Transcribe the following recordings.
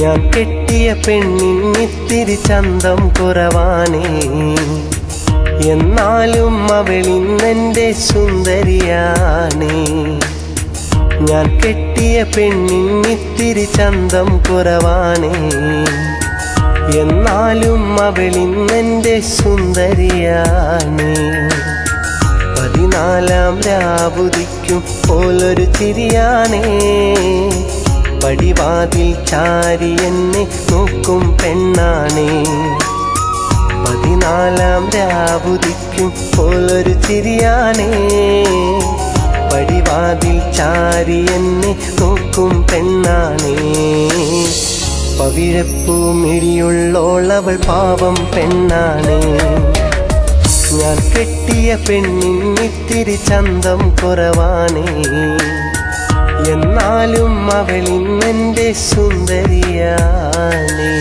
ഞാൻ കെട്ടിയ പെണ്ണിന്നിത്തിരി ചന്തം കുറവാണേ, എന്നാലും അവളിന്നെൻ്റെ സുന്ദരിയാണേ. ഞാൻ കെട്ടിയ പെണ്ണിന്നിത്തിരി ചന്തം കുറവാണേ, എന്നാലും അവളിന്നെൻ്റെ സുന്ദരിയാണേ. 14 രാവുദിക്കും പോലൊരു ചിരിയാണേ, പടിവാതിൽ ചാരി എന്നെ നോക്കും പെണ്ണാണേ. 14 രാവുദിക്കും പോലൊരു ചിരിയാണേ, പടിവാതിൽ ചാരി എന്നെ നോക്കും പെണ്ണാണേ. പവിഴപ്പൂമിഴിയുള്ളോളവൾ പാവം പെണ്ണാണേ. ഞാൻ കെട്ടിയ പെണ്ണിന്നിത്തിരി ചന്തം കുറവാണേ, എന്നാലും അവളിന്നെൻ്റെ സുന്ദരിയാണേ.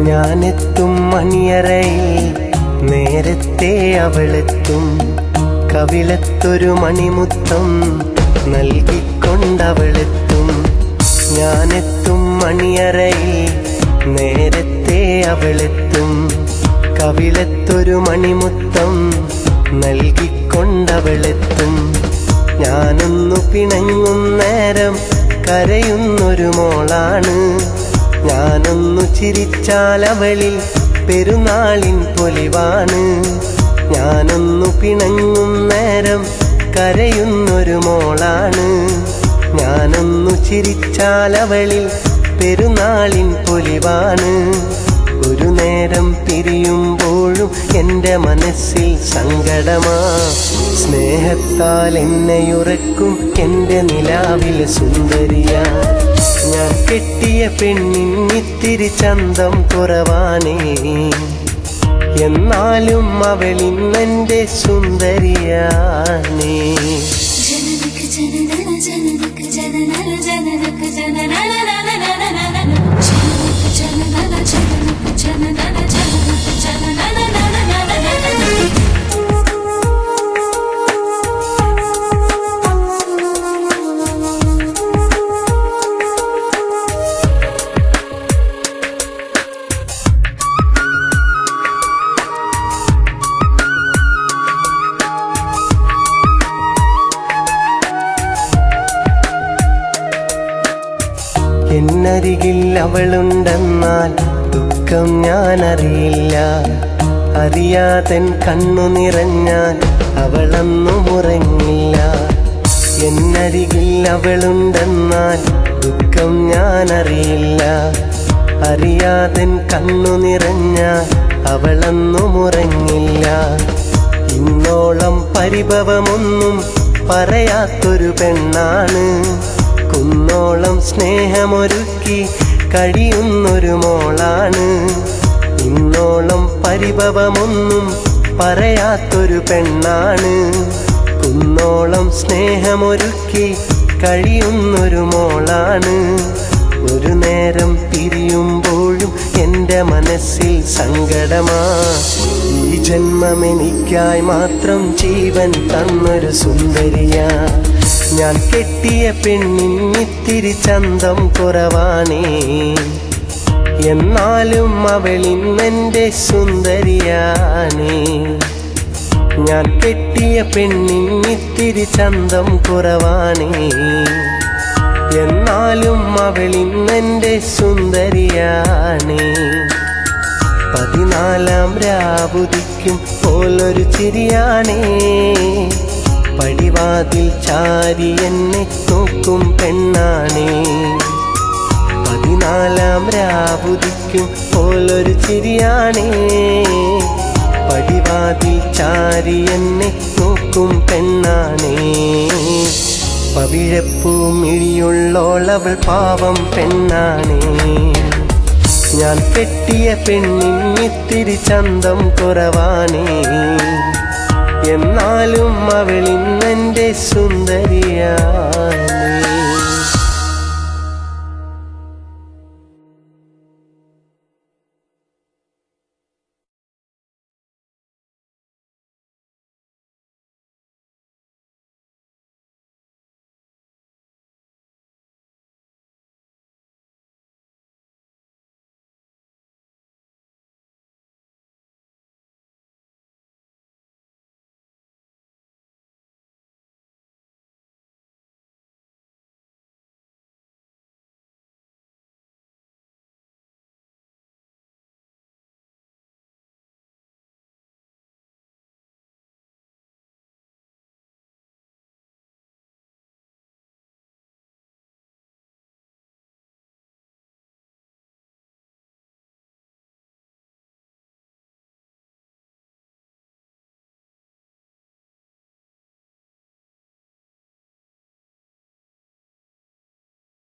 ഞാനെത്തും മണിയറയിൽ നേരത്തെ അവളെത്തും, കവിളത്തൊരു മണിമുത്തം നൽകിക്കൊണ്ടവളെത്തും. ഞാനെത്തും മണിയറയിൽ നേരത്തെ അവളെത്തും, കവിളത്തൊരു മണിമുത്തം നൽകിക്കൊണ്ടവളെത്തും. ഞാനൊന്നു പിണങ്ങും നേരം കരയുന്നൊരു മോളാണ്, ഞാനൊന്നു ചിരിച്ചാൽ അവളിൽ പെരുന്നാളിൻ പൊലിവാണ്. ഞാനൊന്നു പിണങ്ങും നേരം കരയുന്നൊരു മോളാണ്, ഞാനൊന്നു ചിരിച്ചാൽ അവളിൽ പെരുന്നാളിൻ പൊലിവാണ്. ഒരു നേരം പിരിയുമ്പോഴും എൻ്റെ മനസ്സിൽ സങ്കടമാ, സ്നേഹത്താൽ എന്നെയുറക്കും എൻ്റെ നിലാവിലെ സുന്ദരിയാ. ഞാൻ കെട്ടിയ പെണ്ണിന്നിത്തിരി ചന്തം കുറവാണേ, എന്നാലും അവളിന്നെൻ്റെ സുന്ദരിയാണേ. എന്നരികിൽ അവളുണ്ടെന്നാൽ ദുഃഖം ഞാനറിയില്ല, അറിയാതൻ കണ്ണു നിറഞ്ഞാൽ അവളൊന്നും ഉറങ്ങില്ല. എന്നരികിൽ അവളുണ്ടെന്നാൽ ദുഃഖം ഞാനറിയില്ല, അറിയാതൻ കണ്ണു നിറഞ്ഞാൽ അവളൊന്നും ഉറങ്ങില്ല. ഇന്നോളം പരിഭവമൊന്നും പറയാത്തൊരു പെണ്ണാണ്, കുന്നോളം സ്നേഹമൊരുക്കി കഴിയുന്നൊരു മോളാണ്. ഇന്നോളം പരിഭവമൊന്നും പറയാത്തൊരു പെണ്ണാണ്, കുന്നോളം സ്നേഹമൊരുക്കി കഴിയുന്നൊരു മോളാണ്. ഒരു നേരം പിരിയുമ്പോഴും എൻ്റെ മനസ്സിൽ സങ്കടമാ, ഈ ജന്മമെനിക്കായി മാത്രം ജീവൻ തന്നൊരു സുന്ദരിയാ. ഞാൻ കെട്ടിയ പെണ്ണിന്നിത്തിരി ചന്തം കുറവാണേ, എന്നാലും അവളിന്നെൻ്റെ സുന്ദരിയാണേ. ഞാൻ കെട്ടിയ പെണ്ണിന്നിത്തിരി ചന്തം കുറവാണേ, എന്നാലും അവളിന്നെൻ്റെ സുന്ദരിയാണേ. 14 രാവുദിക്കും പോലൊരു ചിരിയാണേ, പടിവാതിൽ ചാരി എന്നെ നോക്കും പെണ്ണാണേ. 14 രാവുദിക്കും പോലൊരു ചിരിയാണേ, പടിവാതിൽ ചാരി എന്നെ നോക്കും പെണ്ണാണേ. പവിഴപ്പൂമിഴിയുള്ളോളവൾ പാവം പെണ്ണാണേ. ഞാൻ പെട്ടിയ പെണ്ണിന്നിത്തിരി ചന്തം കുറവാണേ. എന്നാലും അവളിന്നെൻ്റെ സുന്ദരിയാണ്.